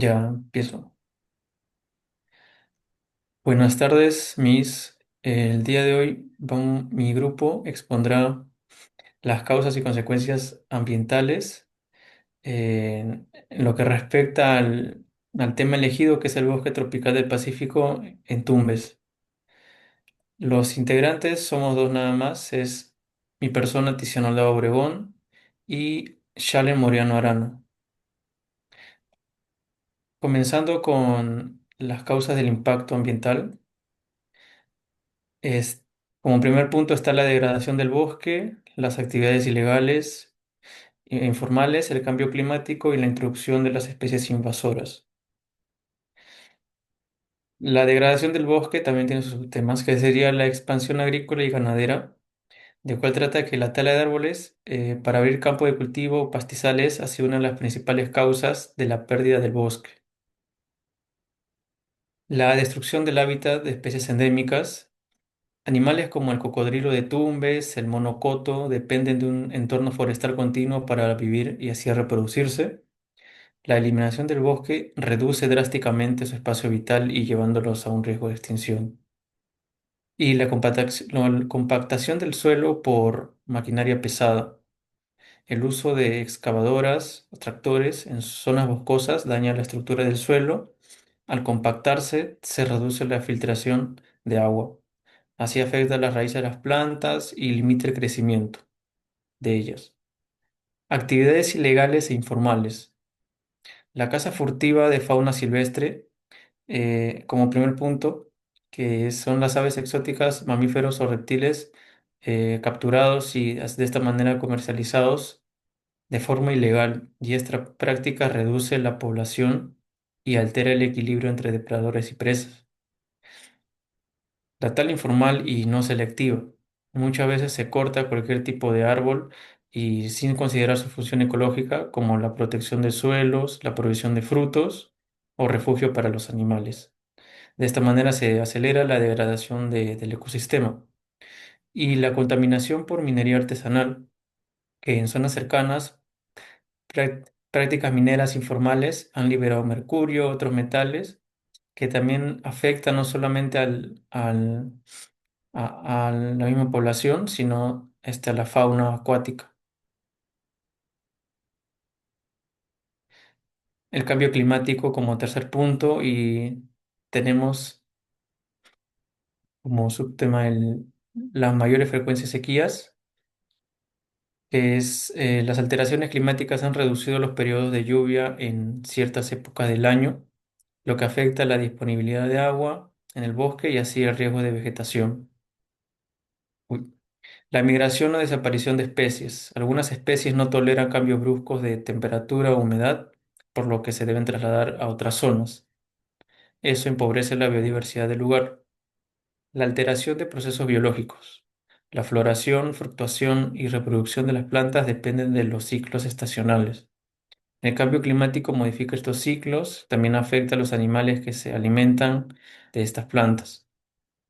Ya empiezo. Buenas tardes, Miss. El día de hoy mi grupo expondrá las causas y consecuencias ambientales en lo que respecta al tema elegido, que es el bosque tropical del Pacífico en Tumbes. Los integrantes somos dos nada más, es mi persona Tiziano Aldaba Obregón y Shalen Moriano Arano. Comenzando con las causas del impacto ambiental. Es, Como primer punto está la degradación del bosque, las actividades ilegales e informales, el cambio climático y la introducción de las especies invasoras. La degradación del bosque también tiene sus temas, que sería la expansión agrícola y ganadera, de cual trata que la tala de árboles para abrir campo de cultivo o pastizales ha sido una de las principales causas de la pérdida del bosque. La destrucción del hábitat de especies endémicas. Animales como el cocodrilo de Tumbes, el monocoto, dependen de un entorno forestal continuo para vivir y así reproducirse. La eliminación del bosque reduce drásticamente su espacio vital y llevándolos a un riesgo de extinción. Y la compactación del suelo por maquinaria pesada. El uso de excavadoras o tractores en zonas boscosas daña la estructura del suelo. Al compactarse, se reduce la filtración de agua. Así afecta las raíces de las plantas y limita el crecimiento de ellas. Actividades ilegales e informales. La caza furtiva de fauna silvestre, como primer punto, que son las aves exóticas, mamíferos o reptiles capturados y de esta manera comercializados de forma ilegal. Y esta práctica reduce la población y altera el equilibrio entre depredadores y presas. La tala informal y no selectiva. Muchas veces se corta cualquier tipo de árbol y sin considerar su función ecológica, como la protección de suelos, la provisión de frutos o refugio para los animales. De esta manera se acelera la degradación del ecosistema. Y la contaminación por minería artesanal, que en zonas cercanas, prácticas mineras informales han liberado mercurio, otros metales, que también afectan no solamente a la misma población, sino a la fauna acuática. El cambio climático como tercer punto y tenemos como subtema las mayores frecuencias de sequías, que es las alteraciones climáticas han reducido los periodos de lluvia en ciertas épocas del año, lo que afecta la disponibilidad de agua en el bosque y así el riesgo de vegetación. Uy. La migración o desaparición de especies. Algunas especies no toleran cambios bruscos de temperatura o humedad, por lo que se deben trasladar a otras zonas. Eso empobrece la biodiversidad del lugar. La alteración de procesos biológicos. La floración, fructuación y reproducción de las plantas dependen de los ciclos estacionales. El cambio climático modifica estos ciclos, también afecta a los animales que se alimentan de estas plantas.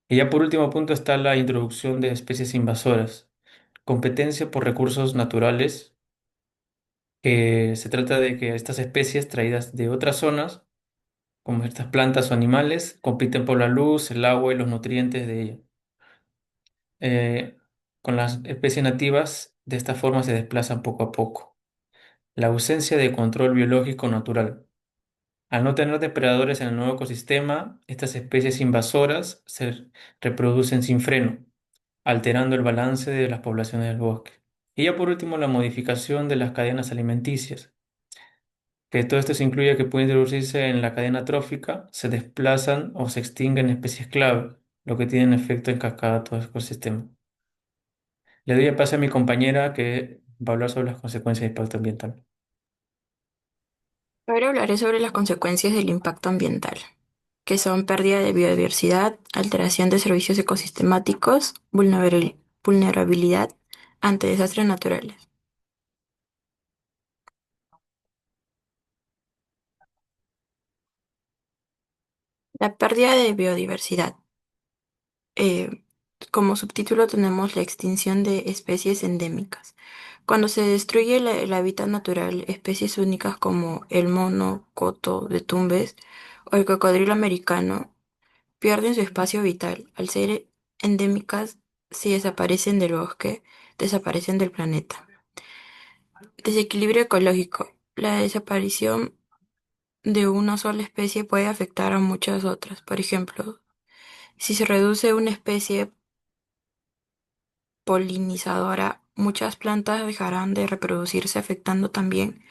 Y ya por último punto está la introducción de especies invasoras. Competencia por recursos naturales, que se trata de que estas especies traídas de otras zonas, como estas plantas o animales, compiten por la luz, el agua y los nutrientes de ellas. Eh, con las especies nativas, de esta forma se desplazan poco a poco. La ausencia de control biológico natural. Al no tener depredadores en el nuevo ecosistema, estas especies invasoras se reproducen sin freno, alterando el balance de las poblaciones del bosque. Y ya por último, la modificación de las cadenas alimenticias, que todo esto se incluye que puede introducirse en la cadena trófica, se desplazan o se extinguen especies clave, lo que tiene un efecto en cascada a todo el ecosistema. Le doy el pase a mi compañera que va a hablar sobre las consecuencias de impacto ambiental. Ahora hablaré sobre las consecuencias del impacto ambiental, que son pérdida de biodiversidad, alteración de servicios ecosistemáticos, vulnerabilidad ante desastres naturales. La pérdida de biodiversidad. como subtítulo tenemos la extinción de especies endémicas. Cuando se destruye el hábitat natural, especies únicas como el mono coto de Tumbes o el cocodrilo americano pierden su espacio vital. Al ser endémicas, si desaparecen del bosque, desaparecen del planeta. Desequilibrio ecológico. La desaparición de una sola especie puede afectar a muchas otras. Por ejemplo, si se reduce una especie polinizadora, muchas plantas dejarán de reproducirse, afectando también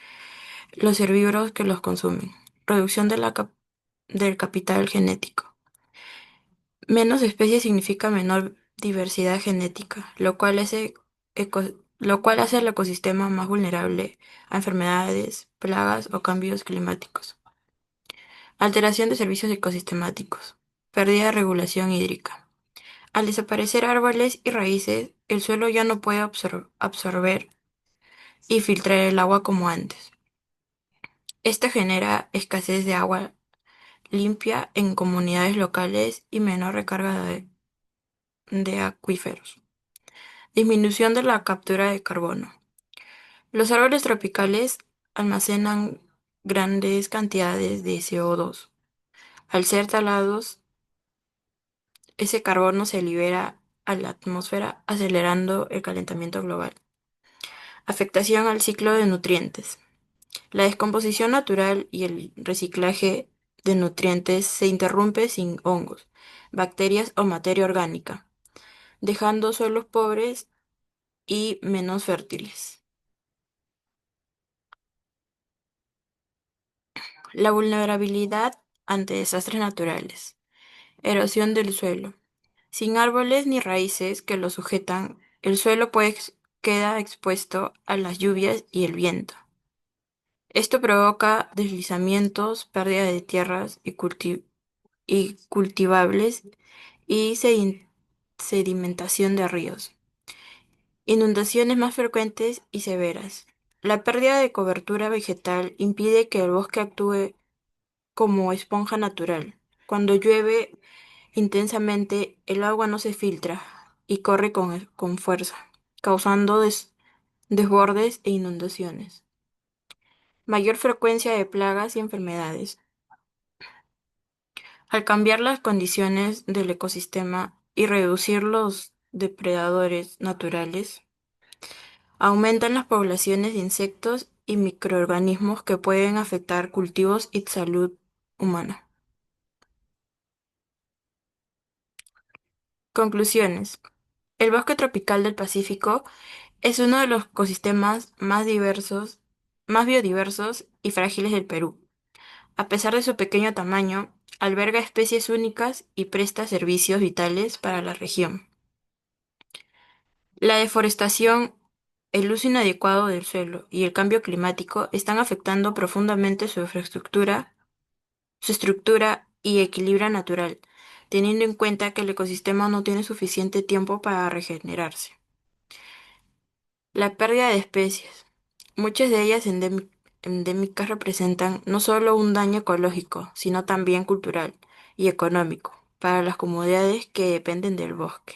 los herbívoros que los consumen. Reducción de del capital genético. Menos especies significa menor diversidad genética, eco- lo cual hace el ecosistema más vulnerable a enfermedades, plagas o cambios climáticos. Alteración de servicios ecosistemáticos. Pérdida de regulación hídrica. Al desaparecer árboles y raíces, el suelo ya no puede absorber y filtrar el agua como antes. Esto genera escasez de agua limpia en comunidades locales y menor recarga de acuíferos. Disminución de la captura de carbono. Los árboles tropicales almacenan grandes cantidades de CO2. Al ser talados, ese carbono se libera a la atmósfera, acelerando el calentamiento global. Afectación al ciclo de nutrientes. La descomposición natural y el reciclaje de nutrientes se interrumpe sin hongos, bacterias o materia orgánica, dejando suelos pobres y menos fértiles. La vulnerabilidad ante desastres naturales. Erosión del suelo. Sin árboles ni raíces que lo sujetan, el suelo queda expuesto a las lluvias y el viento. Esto provoca deslizamientos, pérdida de tierras y cultivables y sedimentación de ríos. Inundaciones más frecuentes y severas. La pérdida de cobertura vegetal impide que el bosque actúe como esponja natural. Cuando llueve intensamente, el agua no se filtra y corre con fuerza, causando desbordes e inundaciones. Mayor frecuencia de plagas y enfermedades. Al cambiar las condiciones del ecosistema y reducir los depredadores naturales, aumentan las poblaciones de insectos y microorganismos que pueden afectar cultivos y salud humana. Conclusiones. El bosque tropical del Pacífico es uno de los ecosistemas más biodiversos y frágiles del Perú. A pesar de su pequeño tamaño, alberga especies únicas y presta servicios vitales para la región. La deforestación, el uso inadecuado del suelo y el cambio climático están afectando profundamente su estructura y equilibrio natural, teniendo en cuenta que el ecosistema no tiene suficiente tiempo para regenerarse. La pérdida de especies. Muchas de ellas endémicas representan no solo un daño ecológico, sino también cultural y económico para las comunidades que dependen del bosque.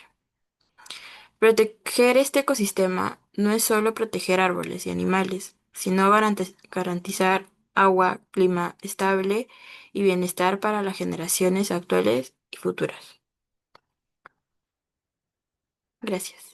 Proteger este ecosistema no es solo proteger árboles y animales, sino garantizar agua, clima estable y bienestar para las generaciones actuales y futuras. Gracias.